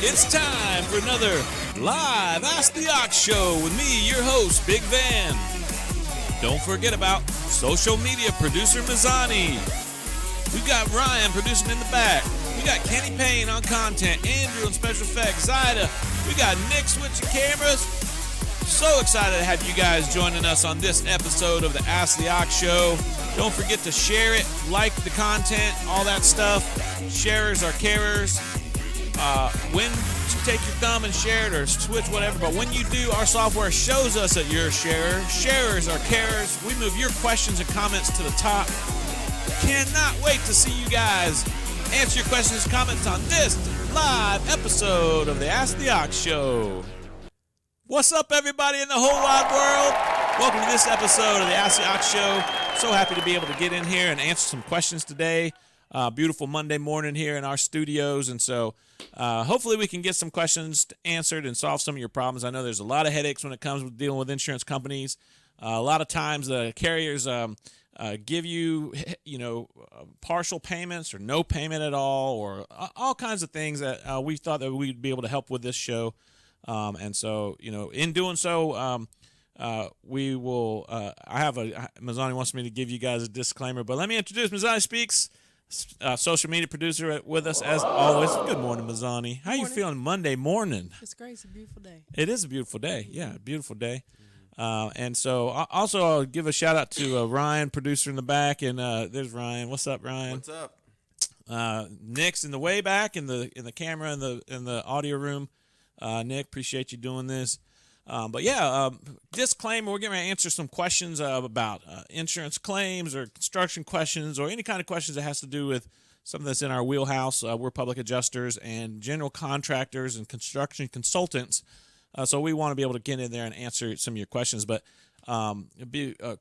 It's time for another live Ask the Ox show with me, your host, Big Van. Don't forget about social media producer Mazzani. We've got Ryan producing in the back. We got Kenny Payne on content, Andrew on special effects, Zyda. We got Nick switching cameras. So excited to have you guys joining us on this episode of the Ask the Ox show. Don't forget to share it, like the content, all that stuff. Sharers are carers. When you take your thumb and share it or switch whatever, but when you do, our software shows us that you're a sharer. Sharers are carers. We move your questions and comments to the top. Cannot wait to see you guys answer your questions and comments on this live episode of the Ask the Ox show. What's up, everybody in the whole wide world? Welcome to this episode of the Ask the Ox show. So happy to be able to get in here and answer some questions today. Beautiful Monday morning here in our studios, and so hopefully we can get some questions answered and solve some of your problems. I know there's a lot of headaches when it comes with dealing with insurance companies. A lot of times the carriers give you, partial payments or no payment at all, or all kinds of things that we thought that we'd be able to help with this show. And so, in doing so, we will. Mazzani wants me to give you guys a disclaimer, but let me introduce Mazzani Speaks. Social media producer with us as always. Good morning, Mazzani. How you feeling Monday morning? It's great. It's a beautiful day. It is a beautiful day. Yeah, beautiful day. And so also I'll give a shout out to Ryan, producer in the back, and there's Ryan. What's up, Ryan? What's up? Nick's in the way back in the camera in the audio room. Nick, appreciate you doing this. Disclaimer, we're going to answer some questions about insurance claims or construction questions or any kind of questions that has to do with something that's in our wheelhouse. We're public adjusters and general contractors and construction consultants. So we want to be able to get in there and answer some of your questions. But a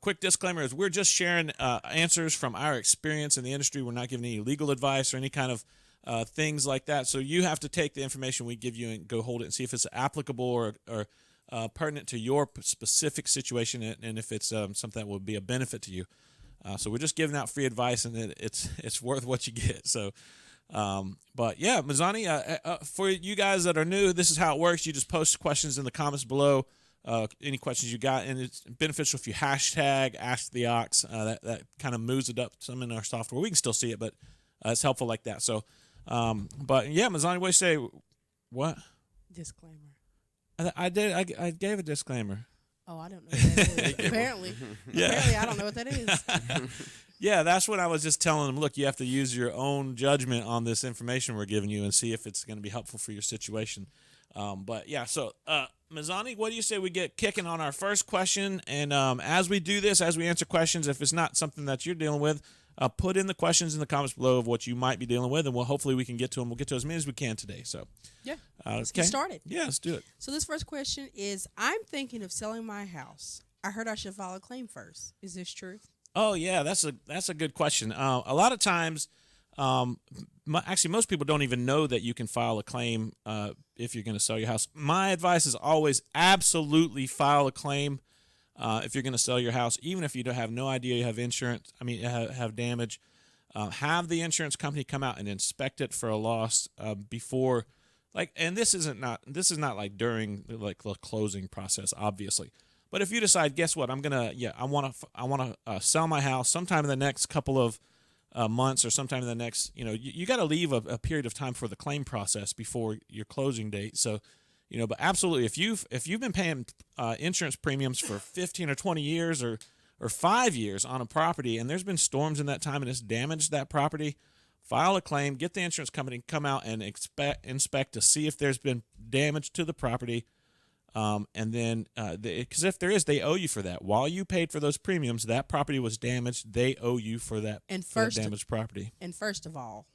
quick disclaimer is we're just sharing answers from our experience in the industry. We're not giving any legal advice or any kind of things like that. So you have to take the information we give you and go hold it and see if it's applicable or pertinent to your specific situation, and if it's something that will be a benefit to you. So we're just giving out free advice, and it's worth what you get. So, Mazzani, for you guys that are new, this is how it works. You just post questions in the comments below, any questions you got, and it's beneficial if you hashtag Ask the Ox. That kind of moves it up some in our software. We can still see it, but it's helpful like that. So, Mazzani, what do you say? What? Disclaimer. I did. I gave a disclaimer. Oh, I don't know what that is. Apparently. Yeah. Apparently, I don't know what that is. Yeah, that's when I was just telling them, look, you have to use your own judgment on this information we're giving you and see if it's going to be helpful for your situation. Mazzani, what do you say we get kicking on our first question? And as we do this, as we answer questions, if it's not something that you're dealing with, put in the questions in the comments below of what you might be dealing with, and hopefully we can get to them. We'll get to as many as we can today. So, yeah, let's get started. Yeah, let's do it. So this first question is, I'm thinking of selling my house. I heard I should file a claim first. Is this true? Oh, yeah, that's a good question. A lot of times, most people don't even know that you can file a claim if you're going to sell your house. My advice is always absolutely file a claim. If you're going to sell your house, even if you don't have no idea you have insurance, have damage, have the insurance company come out and inspect it for a loss before, and this is not like during the closing process, obviously. But if you decide, guess what, I want to sell my house sometime in the next couple of months or sometime in the next, you got to leave a period of time for the claim process before your closing date. So, but absolutely, if you've been paying insurance premiums for 15 or 20 years or 5 years on a property, and there's been storms in that time and it's damaged that property, file a claim, get the insurance company to come out and inspect to see if there's been damage to the property, and then because if there is, they owe you for that. While you paid for those premiums, that property was damaged. They owe you for that, damaged property. And first of all,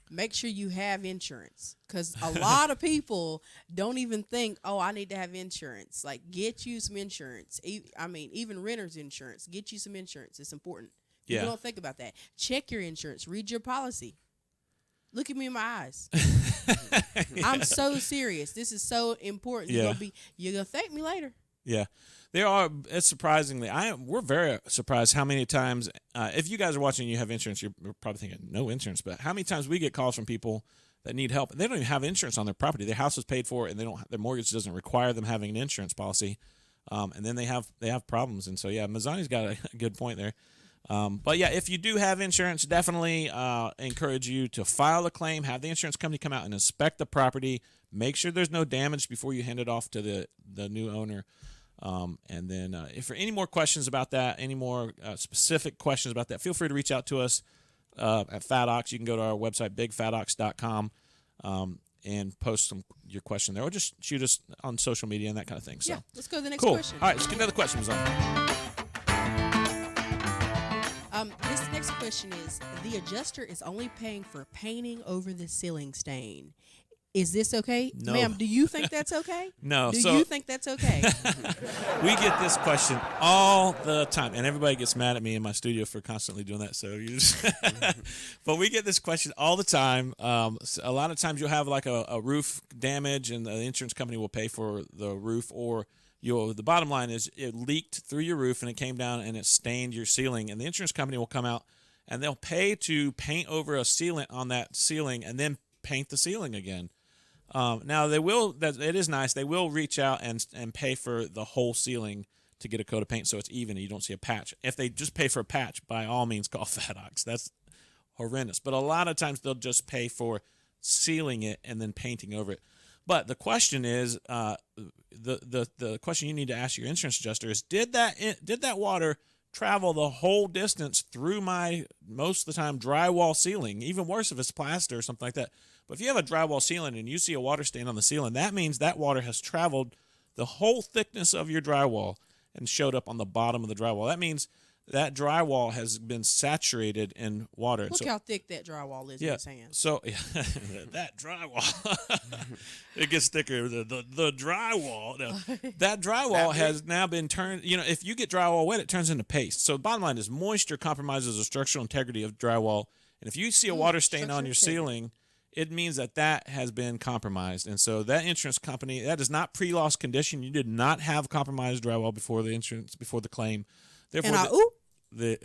make sure you have insurance, because a lot of people don't even think, oh, I need to have insurance. Like, get you some insurance. Even renter's insurance. Get you some insurance. It's important. Yeah. You don't think about that. Check your insurance. Read your policy. Look at me in my eyes. I'm so serious. This is so important. Yeah. You're gonna thank me later. Yeah. There are, it's surprisingly, we're very surprised how many times, if you guys are watching and you have insurance, you're probably thinking, no insurance, but how many times we get calls from people that need help. They don't even have insurance on their property. Their house is paid for, and their mortgage doesn't require them having an insurance policy. And then they have problems. And so, yeah, Mazzani's got a good point there. But, yeah, if you do have insurance, definitely encourage you to file a claim, have the insurance company come out and inspect the property, make sure there's no damage before you hand it off to the new owner. And then if for any more questions about that, any more specific questions about that, feel free to reach out to us at FatOx. You can go to our website, bigfatox.com, and post your question there, or just shoot us on social media and that kind of thing. So, yeah, let's go to the next cool. question. All right, let's get another question. This next question is, the adjuster is only paying for painting over the ceiling stain. Is this okay? No. Ma'am, do you think that's okay? No. Do you think that's okay? We get this question all the time, and everybody gets mad at me in my studio for constantly doing that. So you just but we get this question all the time. A lot of times you'll have like a roof damage, and the insurance company will pay for the roof, or the bottom line is it leaked through your roof and it came down and it stained your ceiling, and the insurance company will come out and they'll pay to paint over a sealant on that ceiling and then paint the ceiling again. Now they will. It is nice. They will reach out and pay for the whole ceiling to get a coat of paint so it's even and you don't see a patch. If they just pay for a patch, by all means call FatOx. That's horrendous. But a lot of times they'll just pay for sealing it and then painting over it. But the question is, the question you need to ask your insurance adjuster is, did that water travel the whole distance through my, most of the time, drywall ceiling? Even worse if it's plaster or something like that. But if you have a drywall ceiling and you see a water stain on the ceiling, that means that water has traveled the whole thickness of your drywall and showed up on the bottom of the drywall. That means that drywall has been saturated in water. Look how thick that drywall is in his hand. So that drywall, it gets thicker. The drywall, that drywall has now been turned, if you get drywall wet, it turns into paste. So the bottom line is moisture compromises the structural integrity of drywall. And if you see a water stain on your ceiling, it means that has been compromised. And so that insurance company, that is not pre-loss condition. You did not have compromised drywall before the claim. Therefore, then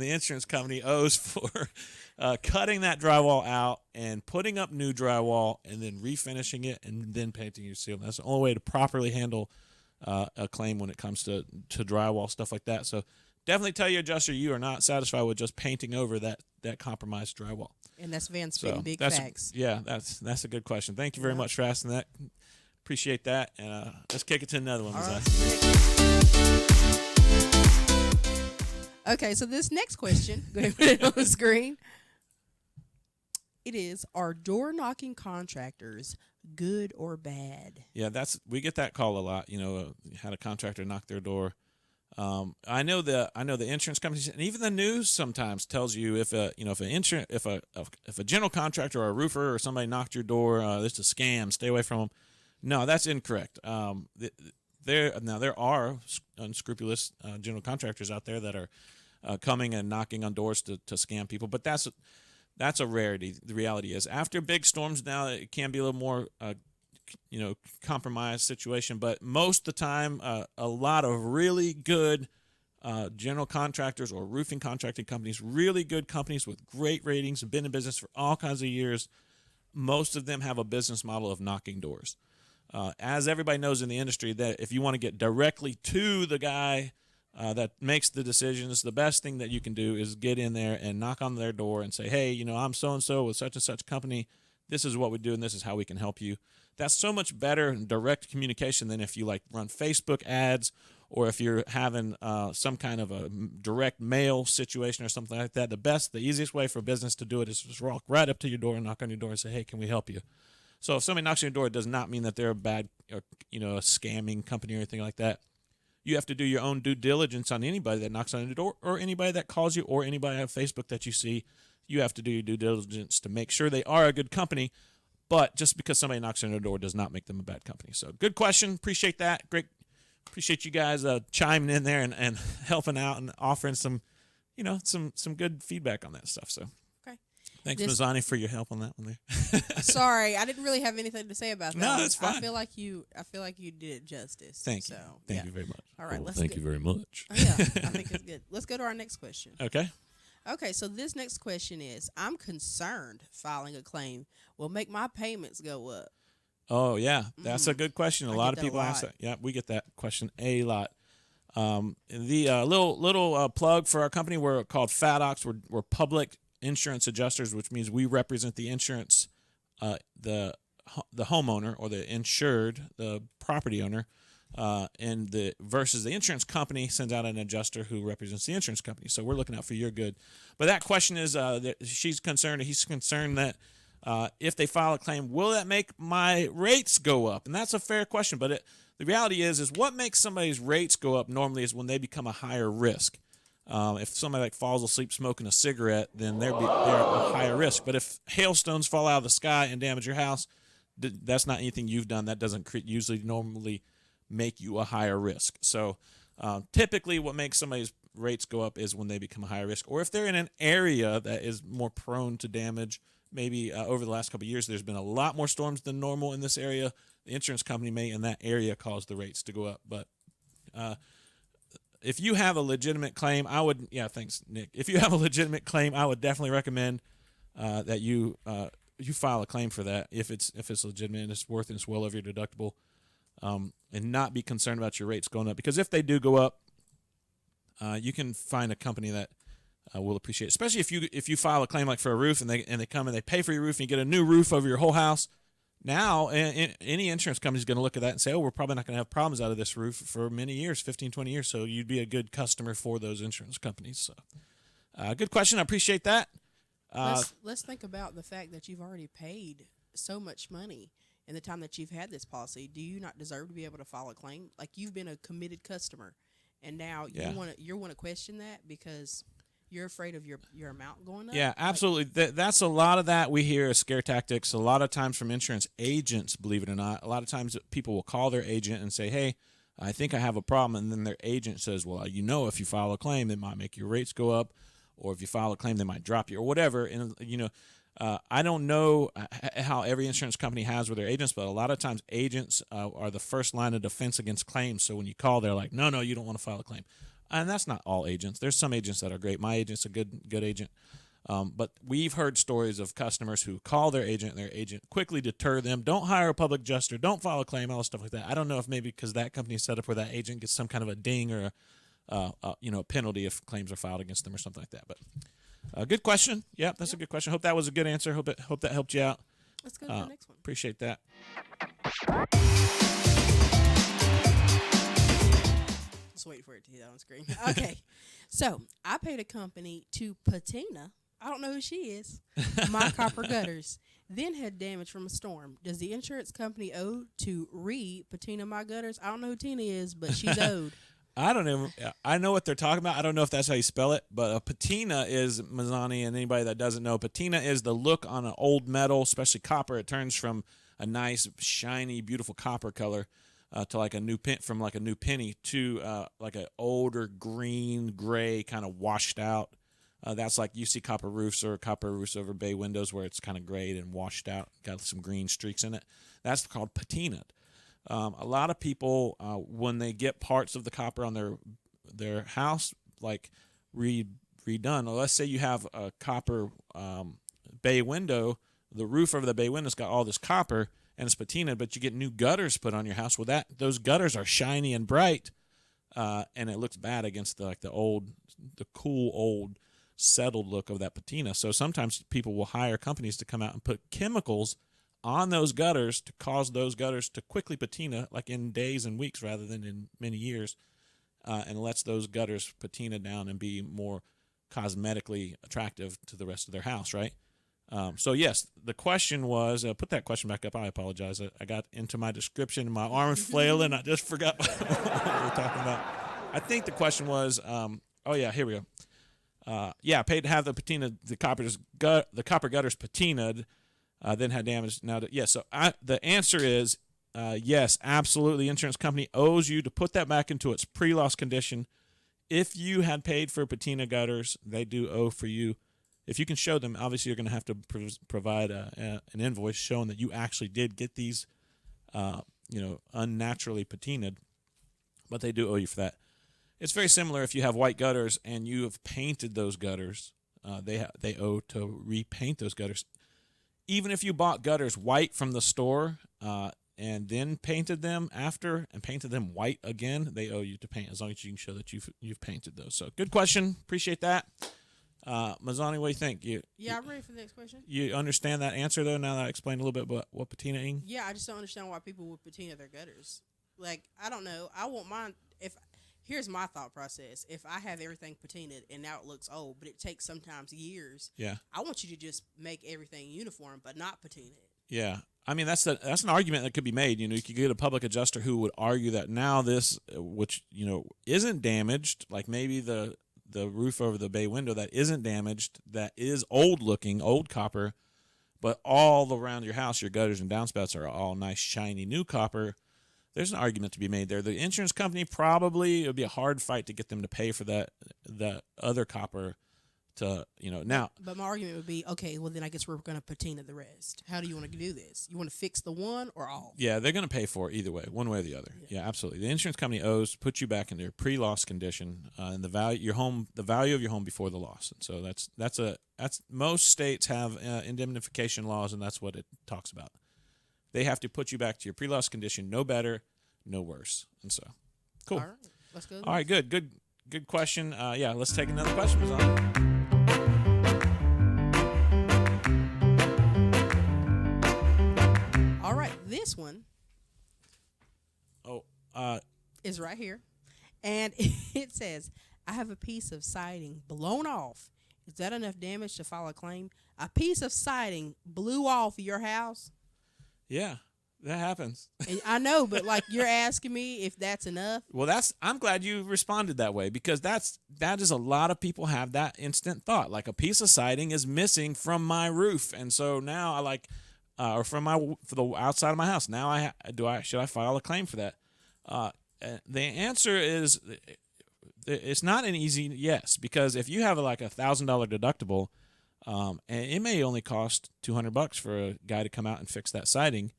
the insurance company owes for cutting that drywall out and putting up new drywall and then refinishing it and then painting your ceiling. That's the only way to properly handle a claim when it comes to drywall, stuff like that. So definitely tell your adjuster you are not satisfied with just painting over that compromised drywall. And that's Van spitting big facts. That's a good question. Thank you very much for asking that. Appreciate that. And let's kick it to another one. Okay, so this next question, go ahead and put it on the screen. It is, are door knocking contractors good or bad? Yeah, we get that call a lot. Had a contractor knock their door. I know the insurance companies and even the news sometimes tells you if a general contractor or a roofer or somebody knocked your door, it's a scam. Stay away from them. No, that's incorrect. There are unscrupulous general contractors out there that are coming and knocking on doors to scam people, but that's a rarity. The reality is, after big storms, now it can be a little more compromised situation, but most of the time, a lot of really good general contractors or roofing contracting companies, really good companies with great ratings, have been in business for all kinds of years. Most of them have a business model of knocking doors. As everybody knows in the industry, that if you want to get directly to the guy that makes the decisions, the best thing that you can do is get in there and knock on their door and say, hey, I'm so-and-so with such and such company. This is what we do, and this is how we can help you. That's so much better and direct communication than if you run Facebook ads or if you're having some kind of a direct mail situation or something like that. The easiest way for a business to do it is just walk right up to your door and knock on your door and say, hey, can we help you? So if somebody knocks on your door, it does not mean that they're a bad or a scamming company or anything like that. You have to do your own due diligence on anybody that knocks on your door or anybody that calls you or anybody on Facebook that you see. You have to do your due diligence to make sure they are a good company. But just because somebody knocks on your door does not make them a bad company. So good question. Appreciate that. Great. Appreciate you guys chiming in there and helping out and offering some good feedback on that stuff. So okay. Thanks, Mazzani, for your help on that one there. Sorry, I didn't really have anything to say about that. No, it's fine. I feel like you did it justice. Thank you. Thank you very much. All right, thank you very much. Yeah, I think it's good. Let's go to our next question. Okay. Okay, so this next question is: I'm concerned filing a claim will make my payments go up. Oh yeah, that's a good question. A I lot get of that a people ask lot. that. Yeah, we get that question a lot. The little plug for our company. We're called FATOX. We're public insurance adjusters, which means we represent the insurance, the homeowner or the insured, the property owner, and the versus the insurance company sends out an adjuster who represents the insurance company. So we're looking out for your good. But that question is, that she's concerned, or he's concerned that if they file a claim, will that make my rates go up? And that's a fair question. But the reality is what makes somebody's rates go up normally is when they become a higher risk. If somebody like falls asleep smoking a cigarette, then they're a higher risk. But if hailstones fall out of the sky and damage your house, that's not anything you've done. That doesn't usually normally make you a higher risk. So typically what makes somebody's rates go up is when they become a higher risk, or if they're in an area that is more prone to damage. Maybe over the last couple of years, there's been a lot more storms than normal in this area. The insurance company may in that area cause the rates to go up. But if you have a legitimate claim, thanks, Nick. If you have a legitimate claim, I would definitely recommend that you file a claim for that if it's legitimate and it's worth and it's well over your deductible, and not be concerned about your rates going up. Because if they do go up, you can find a company that will appreciate it. Especially if you file a claim like for a roof and they come and they pay for your roof and you get a new roof over your whole house. Now, any insurance company is going to look at that and say, oh, we're probably not going to have problems out of this roof for many years, 15, 20 years. So you'd be a good customer for those insurance companies. So good question. I appreciate that. Let's think about the fact that you've already paid so much money in the time that you've had this policy. Do you not deserve to be able to file a claim? Like, you've been a committed customer, and now you want to question that because you're afraid of your amount going up? Yeah, absolutely. That's a lot of that we hear as scare tactics. A lot of times from insurance agents, believe it or not. A lot of times people will call their agent and say, hey, I think I have a problem. And then their agent says, well, if you file a claim, it might make your rates go up. Or if you file a claim, they might drop you or whatever. And, I don't know how every insurance company has with their agents, but a lot of times agents are the first line of defense against claims. So when you call, they're like, no, you don't want to file a claim. And that's not all agents. There's some agents that are great. My agent's a good agent. But we've heard stories of customers who call their agent, and their agent quickly deter them. Don't hire a public adjuster. Don't file a claim, all stuff like that. I don't know if maybe because that company is set up where that agent gets some kind of a ding or a penalty if claims are filed against them or something like that. But good question. Yeah, that's a good question. Hope that was a good answer. Hope that helped you out. Let's go to the next one. Appreciate that. Just wait for it to hit on screen. Okay. So I paid a company to patina. I don't know who she is. My copper gutters. Then had damage from a storm. Does the insurance company owe to patina my gutters? I don't know who Tina is, but she's owed. I don't know. I know what they're talking about. I don't know if that's how you spell it, but a patina is, Mazzani, and anybody that doesn't know, patina is the look on an old metal, especially copper. It turns from a nice, shiny, beautiful copper color to like a new penny to like an older green, gray, kind of washed out. That's like you see copper roofs over bay windows where it's kind of grayed and washed out, got some green streaks in it. That's called patinaed. A lot of people, when they get parts of the copper on their house, like redone, or let's say you have a copper bay window, the roof over the bay window's got all this copper and it's patinaed, but you get new gutters put on your house. Well, those gutters are shiny and bright, and it looks bad against the cool old settled look of that patina. So sometimes people will hire companies to come out and put chemicals on those gutters to cause those gutters to quickly patina, like in days and weeks rather than in many years, and lets those gutters patina down and be more cosmetically attractive to the rest of their house, right? So yes, the question was, put that question back up. I apologize. I got into my description and my arms flailing. I just forgot what we were talking about. I think the question was, here we go. Paid to have the copper gutters patinaed. Then had damage. The answer is yes, absolutely. The insurance company owes you to put that back into its pre-loss condition. If you had paid for patina gutters, they do owe for you. If you can show them, obviously you're going to have to provide an invoice showing that you actually did get these, unnaturally patinaed, but they do owe you for that. It's very similar if you have white gutters and you have painted those gutters. they owe to repaint those gutters. Even if you bought gutters white from the store and then painted them after and painted them white again, they owe you to paint as long as you can show that you've painted those. So good question. Appreciate that. Mazzani, what do you think? I'm ready for the next question. You understand that answer, though, now that I explained a little bit about what patinaing? Yeah, I just don't understand why people would patina their gutters. Like, I don't know. I want mine. Here's my thought process. If I have everything patinaed and now it looks old, but it takes sometimes years, I want you to just make everything uniform but not patina it. Yeah. I mean, that's an argument that could be made. You could get a public adjuster who would argue that now this, which, isn't damaged, like maybe the roof over the bay window that isn't damaged, that is old-looking, old copper, but all around your house, your gutters and downspouts are all nice, shiny, new copper. There's an argument to be made there. The insurance company probably, it would be a hard fight to get them to pay for that other copper to, now. But my argument would be, okay, well, then I guess we're going to patina the rest. How do you want to do this? You want to fix the one or all? Yeah, they're going to pay for it either way, one way or the other. Yeah, absolutely. The insurance company owes to put you back in their pre-loss condition and the value of your home before the loss. And so that's most states have indemnification laws, and that's what it talks about. They have to put you back to your pre-loss condition, no better, no worse. And so, cool. All right, let's go. All right, good question. Let's take another question, Mazzani. All right, this one is right here, and it says, I have a piece of siding blown off. Is that enough damage to file a claim? A piece of siding blew off your house? Yeah, that happens. And I know, but like you're asking me if that's enough. Well, I'm glad you responded that way, because that is a lot of people have that instant thought, like a piece of siding is missing from my roof, and so now I like, or for the outside of my house. Now should I file a claim for that? The answer is, it's not an easy yes, because if you have like $1,000 deductible. And it may only cost $200 for a guy to come out and fix that siding,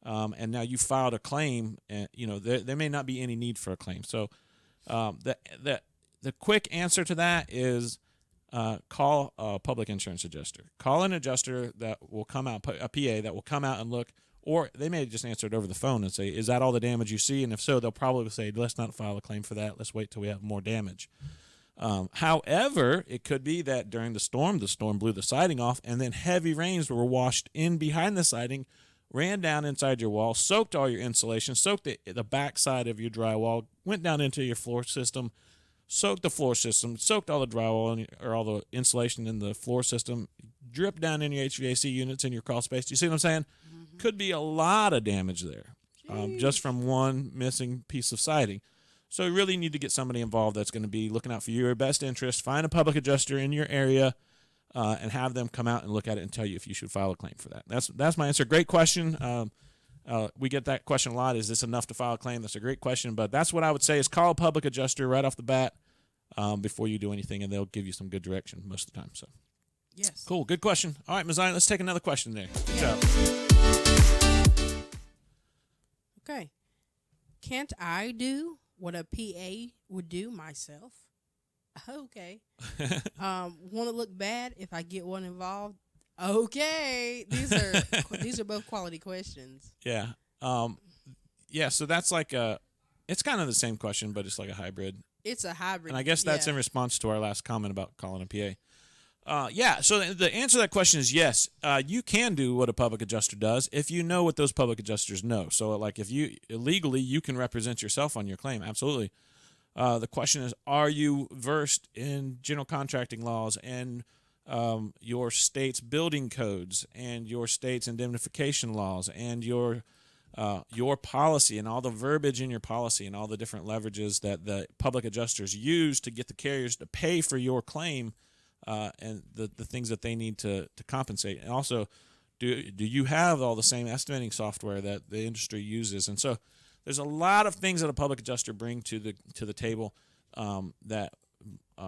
and now you filed a claim, and there may not be any need for a claim. So, the quick answer to that is call a public insurance adjuster. Call an adjuster that will come out, a PA that will come out and look, or they may just answer it over the phone and say, "Is that all the damage you see?" And if so, they'll probably say, "Let's not file a claim for that. Let's wait till we have more damage." However, it could be that during the storm blew the siding off, and then heavy rains were washed in behind the siding, ran down inside your wall, soaked all your insulation, soaked the back side of your drywall, went down into your floor system, soaked the floor system, soaked all the drywall or all the insulation in the floor system, dripped down in your HVAC units in your crawl space. Do you see what I'm saying? Mm-hmm. Could be a lot of damage there, just from one missing piece of siding. So you really need to get somebody involved that's going to be looking out for your best interest. Find a public adjuster in your area and have them come out and look at it and tell you if you should file a claim for that. That's my answer. Great question. We get that question a lot. Is this enough to file a claim? That's a great question. But that's what I would say is call a public adjuster right off the bat before you do anything, and they'll give you some good direction most of the time. So, yes. Cool. Good question. All right, Mazzani, let's take another question there. Good job. Okay. Can't I do what a PA would do myself? Okay. Want to look bad if I get one involved? Okay. These are both quality questions. Yeah. So that's like it's kind of the same question, but it's like a hybrid. It's a hybrid. And I guess that's in response to our last comment about calling a PA. So the answer to that question is yes. You can do what a public adjuster does if you know what those public adjusters know. So, like, if you legally you can represent yourself on your claim. Absolutely. The question is, are you versed in general contracting laws and your state's building codes and your state's indemnification laws and your policy and all the verbiage in your policy and all the different leverages that the public adjusters use to get the carriers to pay for your claim? And the things that they need to compensate. And also, do you have all the same estimating software that the industry uses? And so there's a lot of things that a public adjuster bring to the table that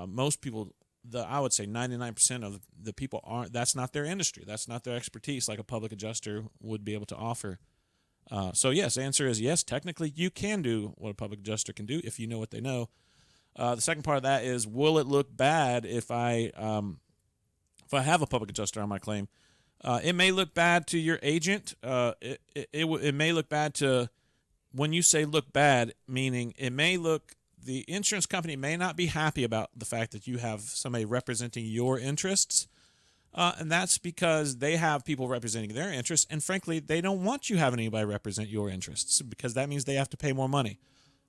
most people, I would say 99% of the people aren't. That's not their industry. That's not their expertise like a public adjuster would be able to offer. So yes, the answer is yes. Technically, you can do what a public adjuster can do if you know what they know. The second part of that is, will it look bad if I if I have a public adjuster on my claim, it may look bad to your agent. It may look bad to, when you say look bad, meaning it may look, the insurance company may not be happy about the fact that you have somebody representing your interests. And that's because they have people representing their interests. And frankly, they don't want you having anybody represent your interests because that means they have to pay more money.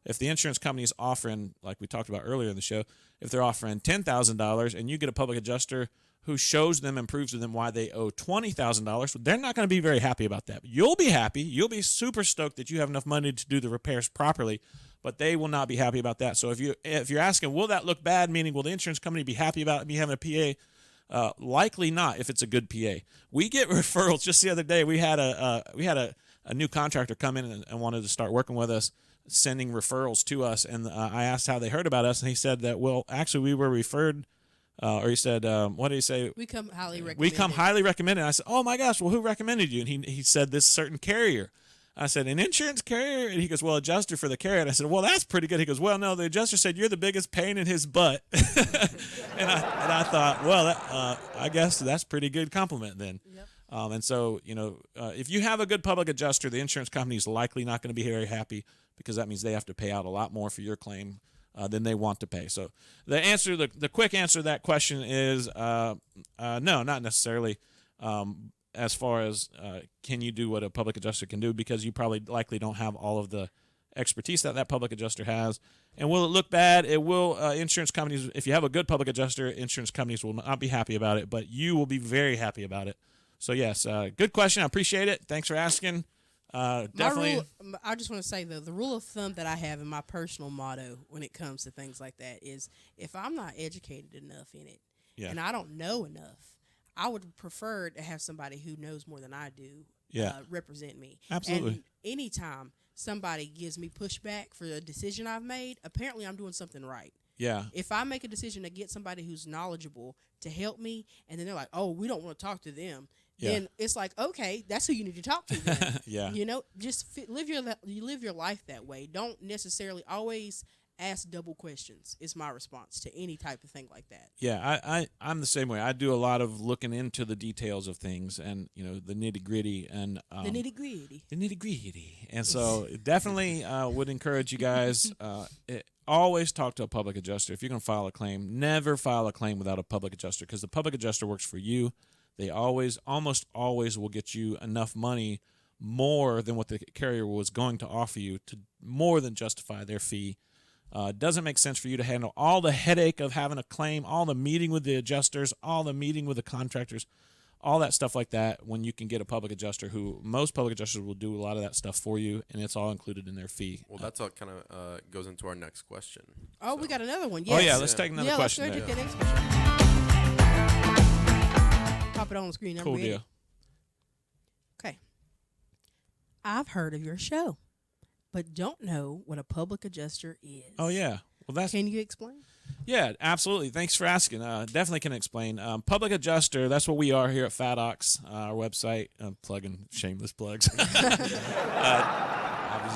If the insurance company is offering, like we talked about earlier in the show, if they're offering $10,000 and you get a public adjuster who shows them and proves to them why they owe $20,000, they're not going to be very happy about that. You'll be happy. You'll be super stoked that you have enough money to do the repairs properly, but they will not be happy about that. So if you're asking, will that look bad, meaning will the insurance company be happy about me having a PA? Likely not if it's a good PA. We get referrals. Just the other day, we had a new contractor come in and wanted to start working with us, sending referrals to us. And I asked how they heard about us, and he said that, well, actually, we were referred. Or he said, what did he say? We come highly recommended. We come highly recommended. I said, oh my gosh, well, who recommended you? And he said this certain carrier. I said, an insurance carrier? And he goes, well, adjuster for the carrier. And I said, well, that's pretty good. He goes, well, no, the adjuster said you're the biggest pain in his butt. and I thought, well, I guess that's a pretty good compliment then. Yep. And so, if you have a good public adjuster, the insurance company is likely not going to be very happy because that means they have to pay out a lot more for your claim than they want to pay. So the quick answer to that question is no, not necessarily. As far as can you do what a public adjuster can do, because you probably likely don't have all of the expertise that public adjuster has. And will it look bad? It will. Insurance companies, if you have a good public adjuster, insurance companies will not be happy about it, but you will be very happy about it. So yes, good question. I appreciate it. Thanks for asking. Definitely. I just want to say, though, the rule of thumb that I have in my personal motto when it comes to things like that is if I'm not educated enough in it and I don't know enough, I would prefer to have somebody who knows more than I do represent me. Absolutely. And anytime somebody gives me pushback for a decision I've made, apparently I'm doing something right. Yeah. If I make a decision to get somebody who's knowledgeable to help me, and then they're like, oh, we don't want to talk to them, then it's like, okay, that's who you need to talk to then. Yeah. Just live your life that way. Don't necessarily always ask double questions is my response to any type of thing like that. Yeah, I'm the same way. I do a lot of looking into the details of things and, the nitty-gritty. And the nitty-gritty. And so definitely would encourage you guys, always talk to a public adjuster. If you're going to file a claim, never file a claim without a public adjuster, because the public adjuster works for you. They almost always will get you enough money more than what the carrier was going to offer you to more than justify their fee. It doesn't make sense for you to handle all the headache of having a claim, all the meeting with the adjusters, all the meeting with the contractors, all that stuff like that, when you can get a public adjuster who most public adjusters will do a lot of that stuff for you, and it's all included in their fee. Well, that's all kind of goes into our next question. Oh, we got another one. Yes. Oh, yeah, let's take another question. Let's go take the next question. Pop it on the screen. Cool deal. Okay. I've heard of your show, but don't know what a public adjuster is. Oh, yeah. Well, Can you explain? Yeah, absolutely. Thanks for asking. Definitely can explain. Public adjuster, that's what we are here at FatOx, our website. I'm plugging shameless plugs.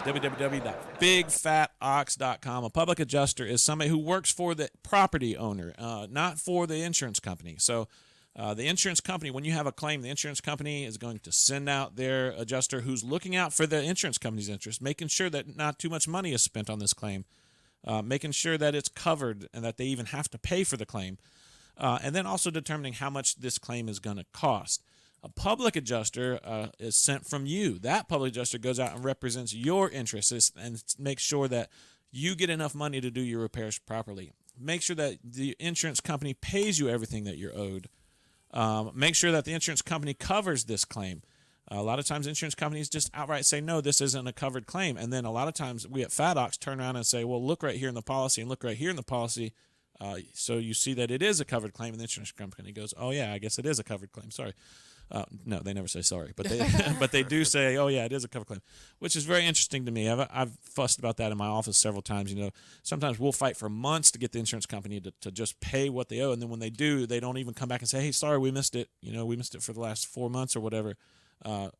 www.bigfatox.com. A public adjuster is somebody who works for the property owner, not for the insurance company. So the insurance company, when you have a claim, the insurance company is going to send out their adjuster who's looking out for the insurance company's interest, making sure that not too much money is spent on this claim, making sure that it's covered and that they even have to pay for the claim, and then also determining how much this claim is going to cost. A public adjuster is sent from you. That public adjuster goes out and represents your interests and makes sure that you get enough money to do your repairs properly. Make sure that the insurance company pays you everything that you're owed. Make sure that the insurance company covers this claim. A lot of times insurance companies just outright say, no, this isn't a covered claim. And then a lot of times we at FatOx turn around and say, well, look right here in the policy and look right here in the policy. So you see that it is a covered claim. And the insurance company goes, oh, yeah, I guess it is a covered claim. Sorry. No, they never say sorry, but they but they do say, oh, yeah, it is a covered claim, which is very interesting to me. I've fussed about that in my office several times. Sometimes we'll fight for months to get the insurance company to just pay what they owe. And then when they do, they don't even come back and say, hey, sorry, we missed it. We missed it for the last 4 months or whatever. And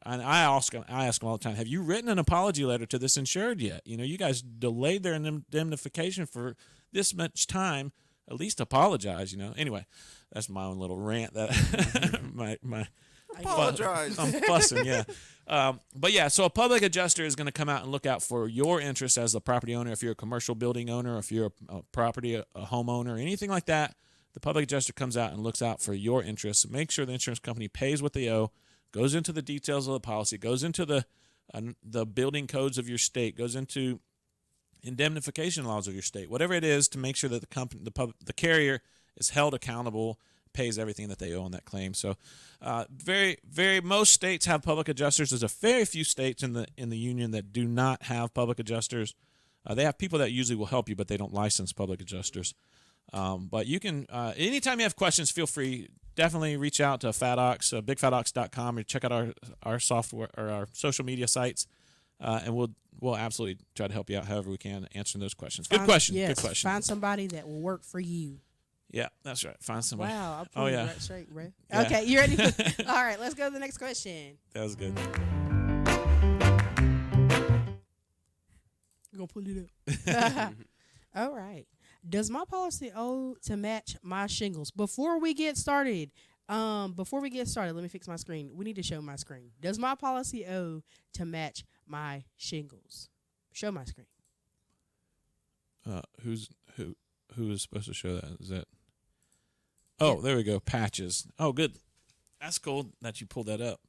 I ask them all the time, have you written an apology letter to this insured yet? You guys delayed their indemnification for this much time. at least apologize. Anyway, that's my own little rant. That my Apologize. I'm fussing, yeah. But yeah, so a public adjuster is going to come out and look out for your interests as the property owner. If you're a commercial building owner, if you're a property, a homeowner, anything like that, the public adjuster comes out and looks out for your interests. Make sure the insurance company pays what they owe, goes into the details of the policy, goes into the building codes of your state, goes into indemnification laws of your state, whatever it is, to make sure that the carrier is held accountable, pays everything that they owe on that claim. So, most states have public adjusters. There's a very few states in the union that do not have public adjusters. They have people that usually will help you, but they don't license public adjusters. But you can, anytime you have questions, feel free. Definitely reach out to FatOx, bigfatox.com, or check out our software or our social media sites, and we'll absolutely try to help you out however we can answering those questions. Good question. Yes, good question. Find somebody that will work for you. Yeah, that's right. Find somebody. Wow, Oh yeah. right straight, bro. Yeah. Okay, you ready? All right, let's go to the next question. That was good. We're gonna pull it up. All right. Does my policy owe to match my shingles? Before we get started, let me fix my screen. We need to show my screen. Does my policy owe to match my shingles? Show my screen. Who is supposed to show that? Is that? Oh, Yeah. there we go. Patches. Oh, good. That's cool that you pulled that up.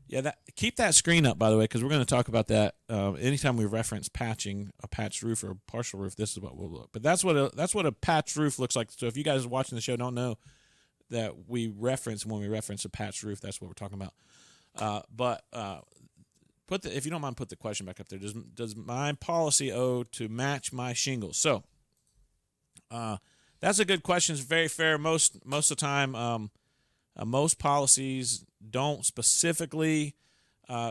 Yeah, keep that screen up, by the way, because we're going to talk about that. Anytime we reference patching, a patched roof or a partial roof, this is what we'll look. But that's what a patched roof looks like. So if you guys watching the show don't know that when we reference a patched roof, that's what we're talking about. But if you don't mind, put the question back up there. Does my policy owe to match my shingles? So that's a good question. It's very fair. Most of the time, most policies don't specifically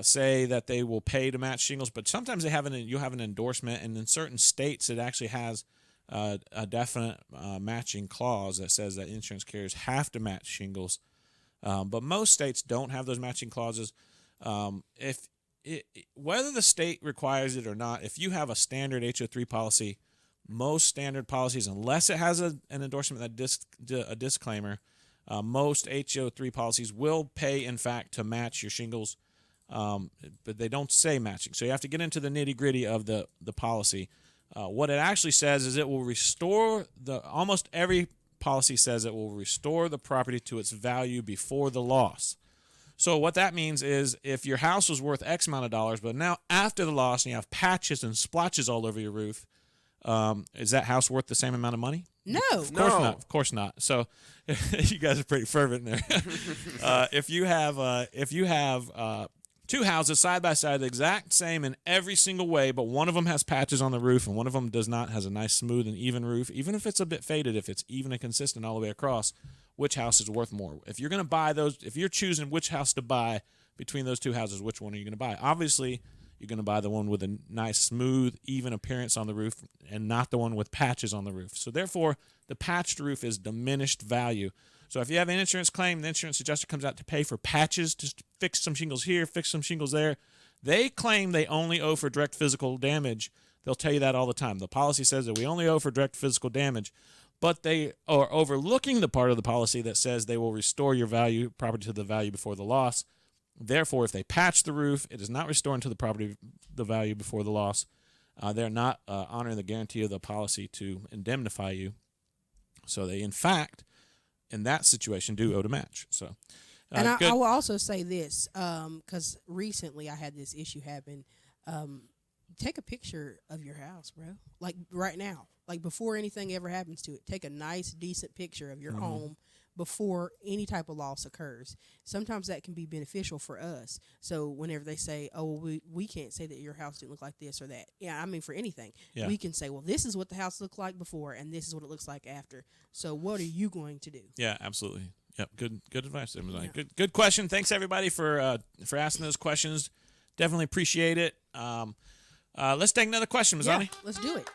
say that they will pay to match shingles, but sometimes you'll have an endorsement, and in certain states it actually has a definite matching clause that says that insurance carriers have to match shingles. But most states don't have those matching clauses. Whether the state requires it or not, if you have a standard HO3 policy, most standard policies, unless it has an endorsement, a disclaimer, most HO3 policies will pay, in fact, to match your shingles, but they don't say matching. So you have to get into the nitty-gritty of the policy. What it actually says is it will restore almost every policy says it will restore the property to its value before the loss. So what that means is if your house was worth X amount of dollars, but now after the loss and you have patches and splotches all over your roof, is that house worth the same amount of money? No. Of course not. Of course not. So you guys are pretty fervent there. If you have two houses side by side, the exact same in every single way, but one of them has patches on the roof and one of them does not, has a nice smooth and even roof, even if it's a bit faded, if it's even and consistent all the way across, which house is worth more? If you're going to buy those, if you're choosing which house to buy between those two houses, which one are you going to buy? Obviously, you're going to buy the one with a nice, smooth, even appearance on the roof and not the one with patches on the roof. So therefore, the patched roof is diminished value. So if you have an insurance claim, the insurance adjuster comes out to pay for patches, just fix some shingles here, fix some shingles there. They claim they only owe for direct physical damage. They'll tell you that all the time. The policy says that we only owe for direct physical damage, but they are overlooking the part of the policy that says they will restore your property to the value before the loss. Therefore, if they patch the roof, it is not restoring to the property the value before the loss. They're not honoring the guarantee of the policy to indemnify you. So they, in fact, in that situation, do owe to match. So, and I will also say this, because recently I had this issue happen. Take a picture of your house, bro. Like right now, like before anything ever happens to it. Take a nice, decent picture of your home before any type of loss occurs. Sometimes that can be beneficial for us. So whenever they say, oh, well, we can't say that your house didn't look like this or that. Yeah, I mean, for anything. Yeah. We can say, well, this is what the house looked like before, and this is what it looks like after. So what are you going to do? Yeah, absolutely. Yep, good advice there, Mazani. Yeah. Good question. Thanks, everybody, for asking those questions. Definitely appreciate it. Let's take another question, Mazani. Yeah, let's do it.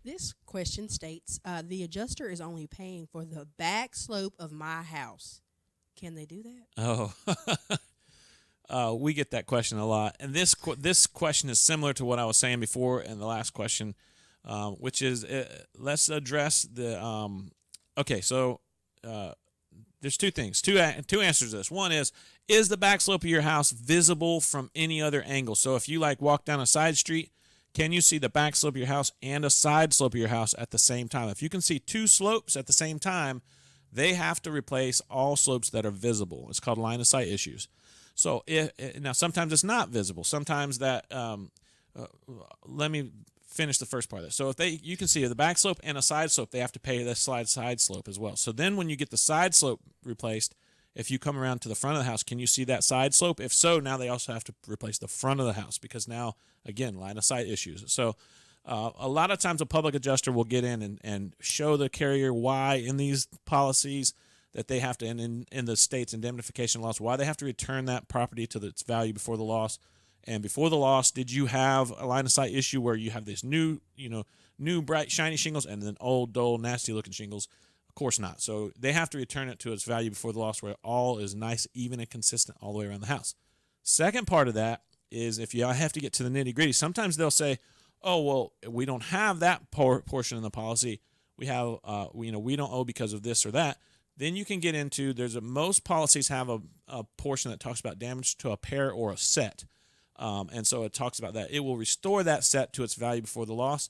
This question states, the adjuster is only paying for the back slope of my house. Can they do that? Oh. We get that question a lot, and this question is similar to what I was saying before in the last question, which is let's address the. Okay, so there's two things, two answers to this. One is the back slope of your house visible from any other angle? So if you walk down a side street, can you see the back slope of your house and a side slope of your house at the same time? If you can see two slopes at the same time, they have to replace all slopes that are visible. It's called line of sight issues. So now sometimes it's not visible. Sometimes that let me finish the first part of this. So if you can see the back slope and a side slope, they have to pay the side slope as well. So then when you get the side slope replaced, if you come around to the front of the house, can you see that side slope? If so, now they also have to replace the front of the house because now, again, line of sight issues. So a lot of times a public adjuster will get in and show the carrier why in these policies that they have to, in the state's indemnification laws, why they have to return that property to its value before the loss. And before the loss, did you have a line of sight issue where you have this new bright, shiny shingles and then old, dull, nasty looking shingles? Of course not. So they have to return it to its value before the loss where all is nice, even, and consistent all the way around the house. Second part of that is if you have to get to the nitty gritty, sometimes they'll say, oh, well, we don't have that portion in the policy. We have, we don't owe because of this or that. Then you can get into, most policies have a portion that talks about damage to a pair or a set. And so it talks about that. It will restore that set to its value before the loss.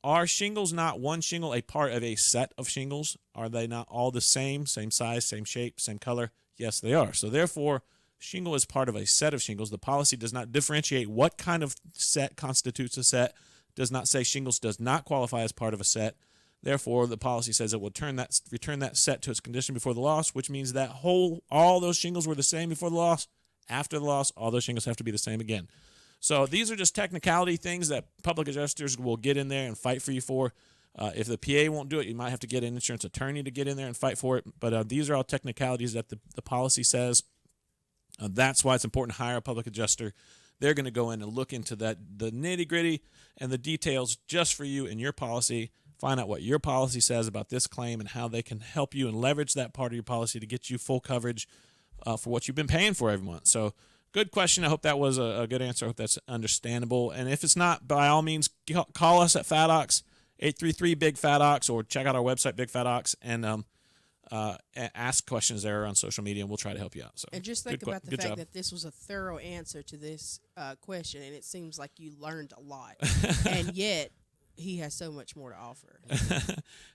Are shingles not one shingle a part of a set of shingles? Are they not all the same size, same shape, same color? Yes, they are. So therefore, shingle is part of a set of shingles. The policy does not differentiate what kind of set constitutes a set, does not say shingles does not qualify as part of a set. Therefore, the policy says it will return that set to its condition before the loss, which means that all those shingles were the same before the loss. After the loss, all those shingles have to be the same again. So these are just technicality things that public adjusters will get in there and fight for you for. If the PA won't do it, you might have to get an insurance attorney to get in there and fight for it. But these are all technicalities that the policy says. That's why it's important to hire a public adjuster. They're going to go in and look into the nitty-gritty and the details just for you and your policy. Find out what your policy says about this claim and how they can help you and leverage that part of your policy to get you full coverage for what you've been paying for every month. So good question. I hope that was a good answer. I hope that's understandable. And if it's not, by all means, call us at FATOX, 833-BIG-FATOX, or check out our website, Big FATOX, and ask questions there on social media, and we'll try to help you out. So, and just think about the fact that this was a thorough answer to this question, and it seems like you learned a lot. And yet, he has so much more to offer.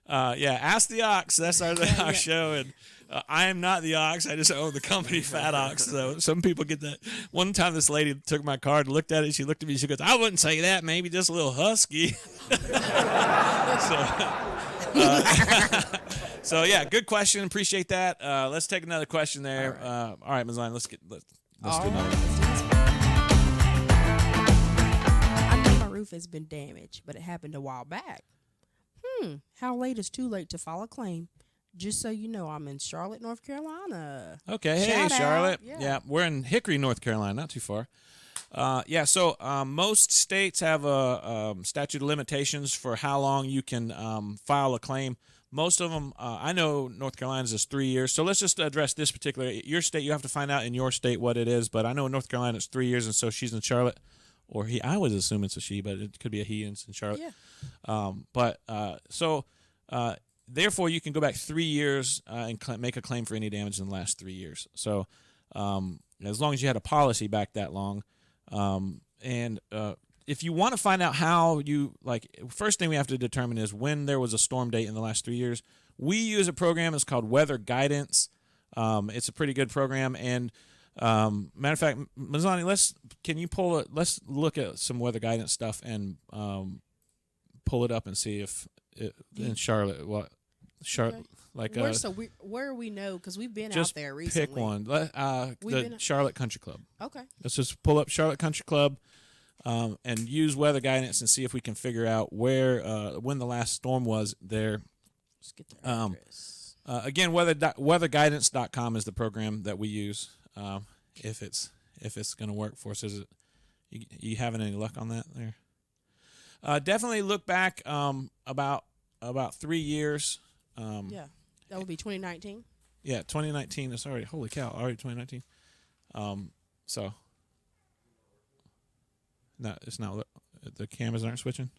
Ask the Ox. That's our show. And I am not the Ox. I just own the company Fat Ox. So some people get that. One time this lady took my card and looked at it. She looked at me. She goes, I wouldn't say that. Maybe just a little husky. So yeah, good question. Appreciate that. Let's take another question there. All right, Ms. Line, let's do another one. Roof has been damaged, but it happened a while back. How late is too late to file a claim? Just so you know, I'm in Charlotte, North Carolina. Okay, hey Charlotte. Yeah, we're in Hickory, North Carolina, not too far. So most states have a statute of limitations for how long you can file a claim. Most of them, I know North Carolina's is 3 years. So let's just address this particular. Your state, you have to find out in your state what it is. But I know in North Carolina it's 3 years, and so she's in Charlotte. Or he, I was assuming it's a she, but it could be a he in Charlotte. Yeah. Therefore, you can go back 3 years and make a claim for any damage in the last 3 years. So, as long as you had a policy back that long, if you want to find out how first thing we have to determine is when there was a storm date in the last 3 years. We use a program. It's called Weather Guidance. It's a pretty good program, and matter of fact, Mazzani, let's look at some weather guidance stuff and pull it up and see if in Charlotte where we know, because we've been just out there recently. Pick one. The Charlotte Country Club. Okay. Let's just pull up Charlotte Country Club and use weather guidance and see if we can figure out when the last storm was there. Let's get their address. Again, weatherguidance.com is the program that we use. If it's going to work for us. Is it? You having any luck on that there? Definitely look back about 3 years. Yeah, that would be 2019. Yeah, 2019 is already, holy cow, already 2019. So No, it's not. The cameras aren't switching.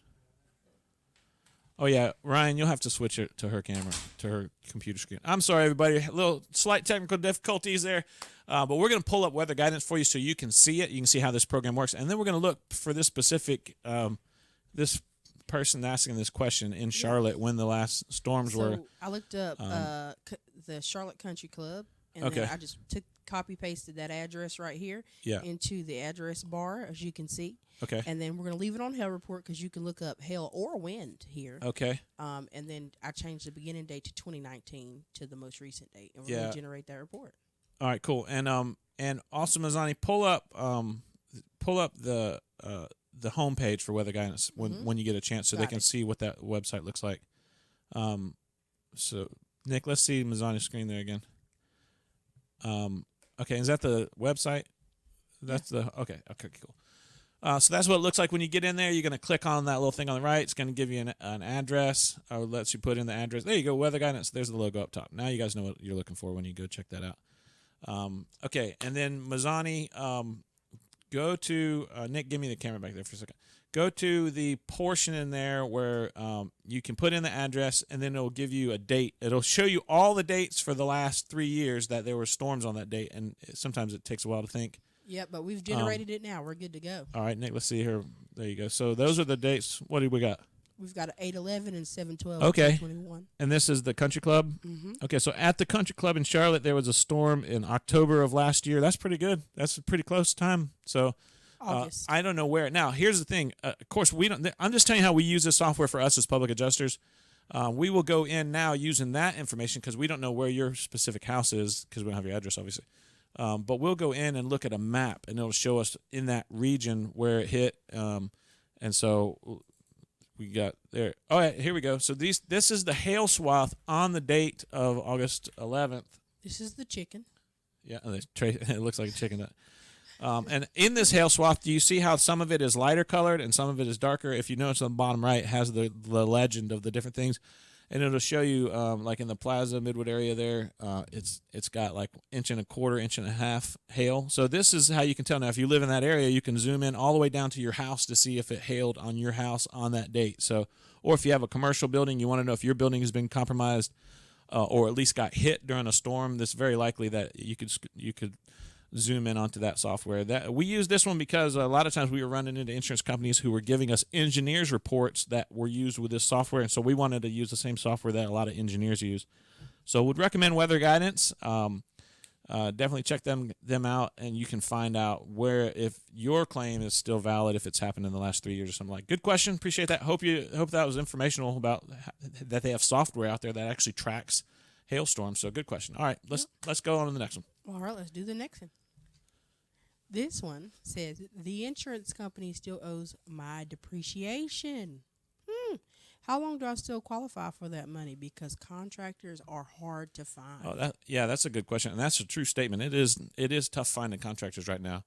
Oh yeah, Ryan, you'll have to switch it to her camera, to her computer screen. I'm sorry, everybody. A little slight technical difficulties there, but we're going to pull up weather guidance for you so you can see it. You can see how this program works, and then we're going to look for this specific this person asking this question in Charlotte when the last storms were. I looked up the Charlotte Country Club, and Okay. then I just copy pasted that address right here into the address bar, as you can see. Okay. And then we're going to leave it on Hail Report because you can look up hail or wind here. Okay. And then I changed the beginning date to 2019 to the most recent date, and we're going to generate that report. All right, cool. And also Mazzani, pull up the homepage for weather guidance when you get a chance, so they can see what that website looks like. So Nick, let's see Mazzani's screen there again. Okay, is that the website? That's okay, cool. So that's what it looks like when you get in there. You're going to click on that little thing on the right. It's going to give you an address, or lets you put in the address. There you go, weather guidance. There's the logo up top. Now you guys know what you're looking for when you go check that out. Okay, and then Mazzani, go to Nick. Give me the camera back there for a second. Go to the portion in there where you can put in the address, and then it'll give you a date. It'll show you all the dates for the last 3 years that there were storms on that date, and sometimes it takes a while to think. Yeah, but we've generated it now. We're good to go. All right, Nick, let's see here. There you go. So those are the dates. What do we got? We've got 8/11 and 7/12. Okay. 2021. And this is the Country Club? Mm-hmm. Okay, so at the Country Club in Charlotte, there was a storm in October of last year. That's pretty good. That's a pretty close time. So August. I don't know where. Now, here's the thing. Of course, we don't. I'm just telling you how we use this software for us as public adjusters. We will go in now using that information because we don't know where your specific house is because we don't have your address, obviously. But we'll go in and look at a map, and it'll show us in that region where it hit. And so we got there. Oh, yeah, here we go. So this is the hail swath on the date of August 11th. This is the chicken. Yeah, it looks like a chicken. And in this hail swath, do you see how some of it is lighter colored and some of it is darker? If you notice on the bottom right, it has the legend of the different things. And it'll show you, like in the Plaza Midwood area there, it's got like 1.25 inches, 1.5 inches hail. So this is how you can tell. Now, if you live in that area, you can zoom in all the way down to your house to see if it hailed on your house on that date. So, or if you have a commercial building, you want to know if your building has been compromised or at least got hit during a storm. It's very likely that you could zoom in onto that software. That we use this one because a lot of times we were running into insurance companies who were giving us engineers reports that were used with this software, and so we wanted to use the same software that a lot of engineers use. So would recommend weather guidance. Definitely check them out, and you can find out where if your claim is still valid if it's happened in the last 3 years or something like. Good question. Appreciate that. Hope that was informational about that they have software out there that actually tracks hailstorms. So good question. All right, let's go on to the next one. All right, let's do the next one. This one says, the insurance company still owes my depreciation. How long do I still qualify for that money? Because contractors are hard to find. Oh, that's a good question, and that's a true statement. It is tough finding contractors right now.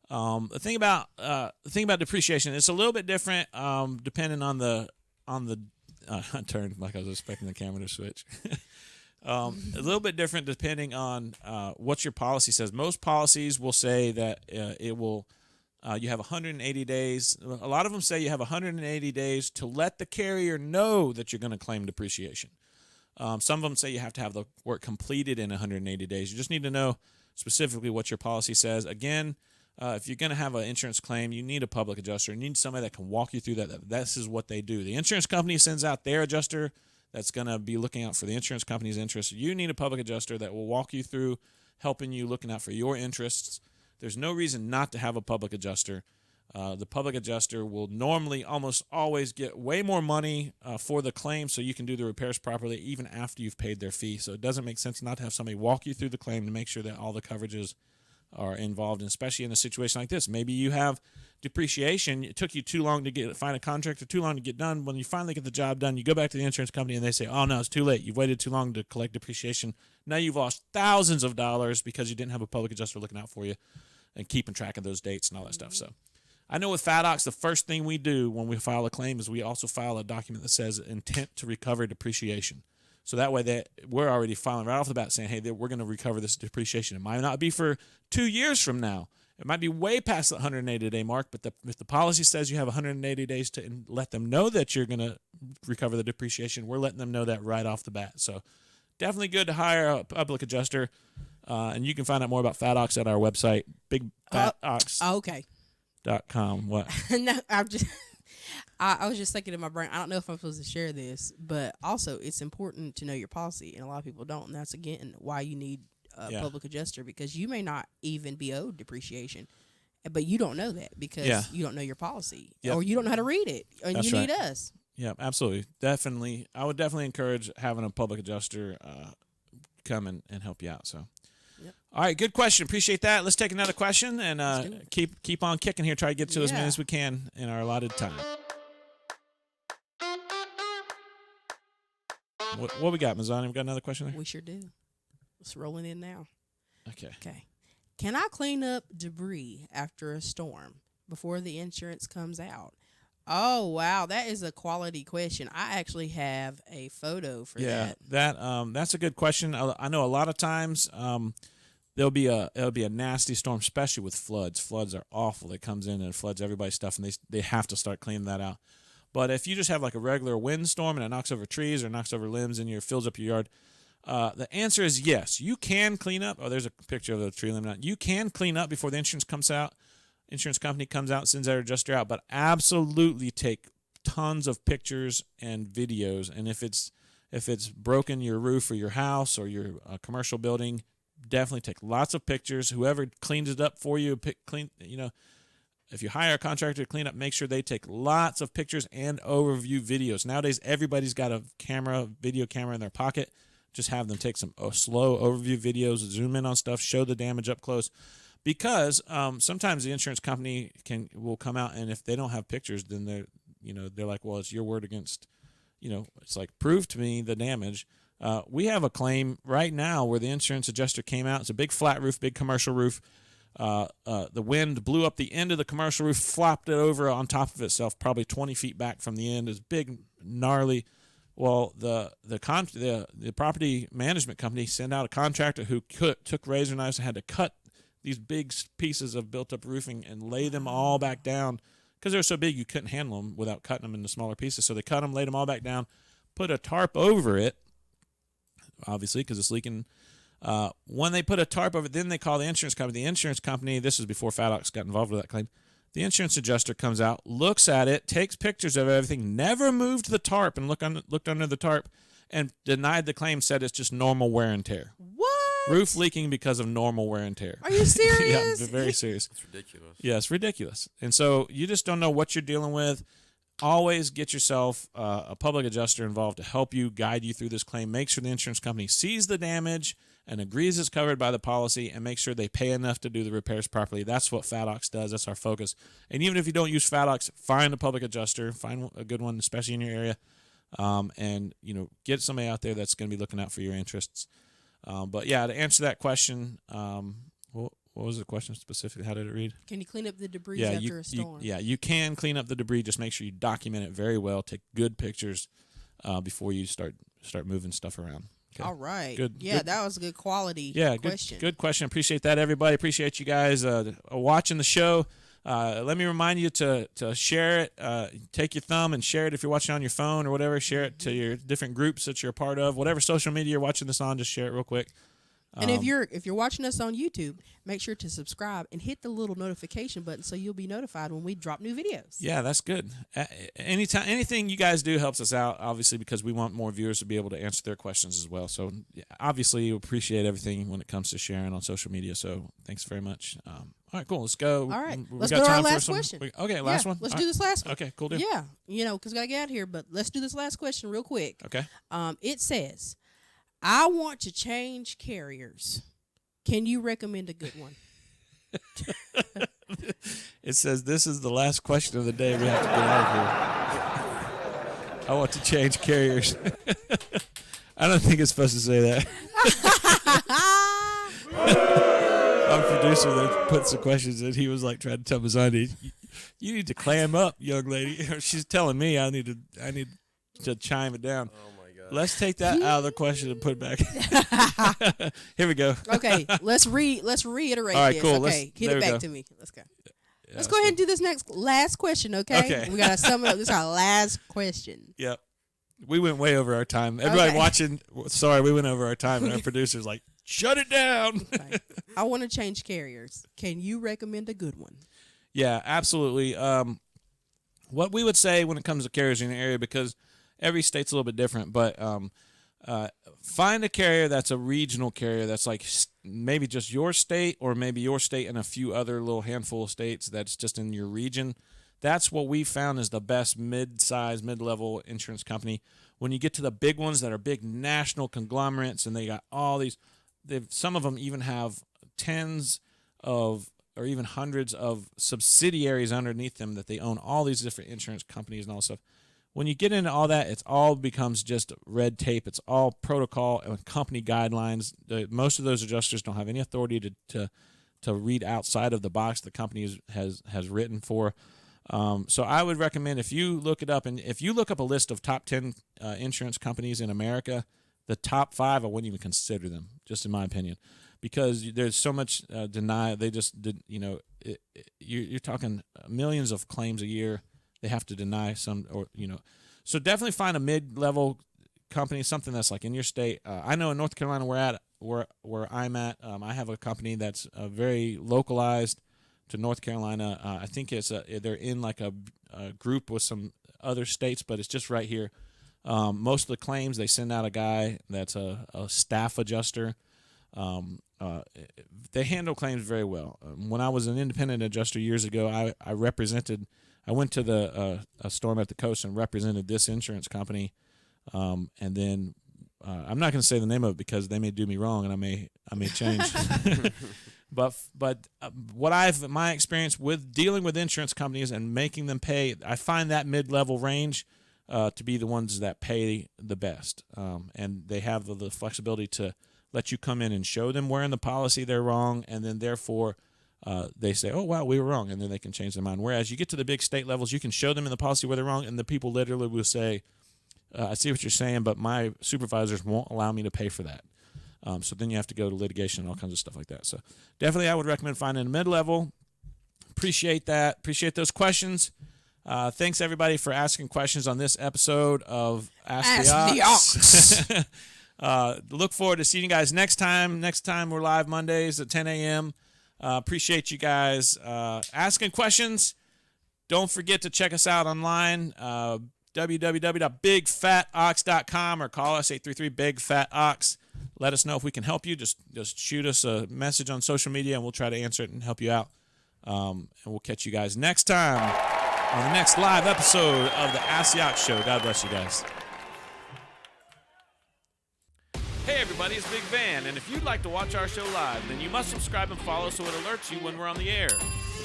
The thing about depreciation, it's a little bit different depending on the I turned like I was expecting the camera to switch. A little bit different depending on what your policy says. Most policies will say that it will. You have 180 days. A lot of them say you have 180 days to let the carrier know that you're going to claim depreciation. Some of them say you have to have the work completed in 180 days. You just need to know specifically what your policy says. Again, if you're going to have an insurance claim, you need a public adjuster. You need somebody that can walk you through that. This is what they do. The insurance company sends out their adjuster that's going to be looking out for the insurance company's interests. You need a public adjuster that will walk you through, helping you, looking out for your interests. There's no reason not to have a public adjuster. The public adjuster will normally almost always get way more money for the claim so you can do the repairs properly even after you've paid their fee. So it doesn't make sense not to have somebody walk you through the claim to make sure that all the coverages are involved, and especially in a situation like this. Maybe you have depreciation. It took you too long to find a contractor, too long to get done. When you finally get the job done, you go back to the insurance company and they say, oh, no, it's too late. You've waited too long to collect depreciation. Now you've lost thousands of dollars because you didn't have a public adjuster looking out for you and keeping track of those dates and all that stuff. So I know with FADOCS, the first thing we do when we file a claim is we also file a document that says intent to recover depreciation. So that way that we're already filing right off the bat saying, hey, we're going to recover this depreciation. It might not be for 2 years from now. It might be way past the 180-day mark, but if the policy says you have 180 days to let them know that you're going to recover the depreciation, we're letting them know that right off the bat. So definitely good to hire a public adjuster. And you can find out more about Fat Ox at our website, bigfatox.com. Okay. What? No, I was just thinking in my brain, I don't know if I'm supposed to share this, but also it's important to know your policy, and a lot of people don't, and that's, again, why you need a public adjuster, because you may not even be owed depreciation, but you don't know that because you don't know your policy, or you don't know how to read it, and That's you right. need us. Yeah, absolutely. Definitely. I would definitely encourage having a public adjuster come and help you out. So, all right, good question. Appreciate that. Let's take another question and keep on kicking here. Try to get to as many as we can in our allotted time. What we got, Mazzani? We got another question there? We sure do. It's rolling in now. Okay. Can I clean up debris after a storm before the insurance comes out? Oh, wow. That is a quality question. I actually have a photo for that. That's a good question. I know a lot of times it'll be a nasty storm, especially with floods. Floods are awful. It comes in and floods everybody's stuff, and they have to start cleaning that out. But if you just have like a regular windstorm and it knocks over trees or knocks over limbs and fills up your yard, the answer is yes. You can clean up. Oh, there's a picture of the tree limb. You can clean up before the insurance comes out. Insurance company comes out, sends their adjuster out, but absolutely take tons of pictures and videos. And if it's broken your roof or your house or your commercial building, definitely take lots of pictures. Whoever cleans it up for you, if you hire a contractor to clean up, make sure they take lots of pictures and overview videos. Nowadays, everybody's got a video camera in their pocket. Just have them take some slow overview videos, zoom in on stuff, show the damage up close. Because sometimes the insurance company will come out, and if they don't have pictures, then they're like, well, it's your word against, it's like, prove to me the damage. We have a claim right now where the insurance adjuster came out. It's a big flat roof, big commercial roof. The wind blew up the end of the commercial roof, flopped it over on top of itself, probably 20 feet back from the end. It's big, gnarly. Well, the property management company sent out a contractor who took razor knives and had to cut these big pieces of built-up roofing and lay them all back down because they were so big you couldn't handle them without cutting them into smaller pieces. So they cut them, laid them all back down, put a tarp over it, obviously because it's leaking. When they put a tarp over it, then they call the insurance company. The insurance company, this is before Fat Ox got involved with that claim, the insurance adjuster comes out, looks at it, takes pictures of everything, never moved the tarp and looked under the tarp, and denied the claim, said it's just normal wear and tear. What? Roof leaking because of normal wear and tear. Are you serious? Yeah, very serious. It's ridiculous. Yeah, it's ridiculous. And so you just don't know what you're dealing with. Always get yourself a public adjuster involved to help you, guide you through this claim. Make sure the insurance company sees the damage and agrees it's covered by the policy, and make sure they pay enough to do the repairs properly. That's what Fat Ox does. That's our focus. And even if you don't use Fat Ox, find a public adjuster. Find a good one, especially in your area, and get somebody out there that's going to be looking out for your interests. But yeah, to answer that question, what was the question specifically? How did it read? Can you clean up the debris after a storm? You can clean up the debris. Just make sure you document it very well. Take good pictures before you start moving stuff around. Okay. All right. Good. Yeah, that was a good quality question. Good question. Appreciate that, everybody. Appreciate you guys watching the show. Let me remind you to share it. Take your thumb and share it if you're watching on your phone or whatever. Share it to your different groups that you're a part of. Whatever social media you're watching this on, just share it real quick. And if you're watching us on YouTube, make sure to subscribe and hit the little notification button so you'll be notified when we drop new videos. Yeah, that's good. Anything you guys do helps us out, obviously, because we want more viewers to be able to answer their questions as well. So obviously, we appreciate everything when it comes to sharing on social media. So thanks very much. All right, cool. Let's go. All right, We let's got go to our time for last question. Okay, last one. Let's All do right. this last one. Okay, cool deal. Yeah, because we got to get out of here, but let's do this last question real quick. Okay. It says, I want to change carriers. Can you recommend a good one? It says this is the last question of the day. We have to get out of here. I want to change carriers. I don't think it's supposed to say that. Our producer that puts the questions in, he was like trying to tell Mazzani, you need to clam up, young lady. She's telling me I need to chime it down. Oh my Let's take that out of the question and put it back. Here we go. Okay, let's reiterate All right, this. cool. Okay, hit there it we back go. to me. Let's go. Yeah, Let's go ahead and do this last question, okay? Okay. We gotta sum it up. This is our last question. Yep. We went way over our time. Everybody Okay. watching, sorry, we went over our time, and our producer's like, shut it down. Okay. I want to change carriers. Can you recommend a good one? Yeah, absolutely. What we would say when it comes to carriers in the area, because every state's a little bit different, but find a carrier that's a regional carrier that's like maybe just your state, or maybe your state and a few other little handful of states that's just in your region. That's what we found is the best mid-size, mid-level insurance company. When you get to the big ones that are big national conglomerates, and they got all these, some of them even have tens of or even hundreds of subsidiaries underneath them that they own all these different insurance companies and all this stuff. When you get into all that, it all becomes just red tape. It's all protocol and company guidelines. Most of those adjusters don't have any authority to read outside of the box the company has written for. So I would recommend, if you look it up, and if you look up a list of top 10 insurance companies in America, the top 5, I wouldn't even consider them, just in my opinion, because there's so much denial. They just did, you're talking millions of claims a year. They have to deny some, so definitely find a mid-level company, something that's like in your state. I know in North Carolina where I'm at, I have a company that's very localized to North Carolina. I think they're in like a group with some other states, but it's just right here. Most of the claims, they send out a guy that's a staff adjuster. They handle claims very well. When I was an independent adjuster years ago, I went to a storm at the coast and represented this insurance company. And then I'm not going to say the name of it because they may do me wrong and I may change. But my experience with dealing with insurance companies and making them pay, I find that mid-level range to be the ones that pay the best. And they have the flexibility to let you come in and show them where in the policy they're wrong, and then therefore they say, oh, wow, we were wrong, and then they can change their mind. Whereas you get to the big state levels, you can show them in the policy where they're wrong, and the people literally will say, I see what you're saying, but my supervisors won't allow me to pay for that. So then you have to go to litigation and all kinds of stuff like that. So definitely I would recommend finding a mid-level. Appreciate that. Appreciate those questions. Thanks, everybody, for asking questions on this episode of Ask the Ox. Look forward to seeing you guys next time. Next time we're live Mondays at 10 a.m. Appreciate you guys asking questions. Don't forget to check us out online, www.bigfatox.com, or call us 833-BIG-FAT-OX. Let us know if we can help you. Just shoot us a message on social media, and we'll try to answer it and help you out. And we'll catch you guys next time on the next live episode of the Ask the Ox Show. God bless you guys. Hey everybody, it's Big Van, and if you'd like to watch our show live, then you must subscribe and follow so it alerts you when we're on the air.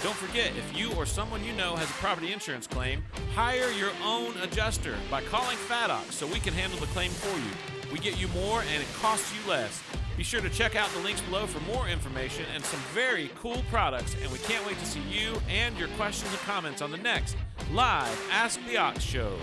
Don't forget, if you or someone you know has a property insurance claim, hire your own adjuster by calling FatOx so we can handle the claim for you. We get you more and it costs you less. Be sure to check out the links below for more information and some very cool products, and we can't wait to see you and your questions and comments on the next live Ask the Ox Show.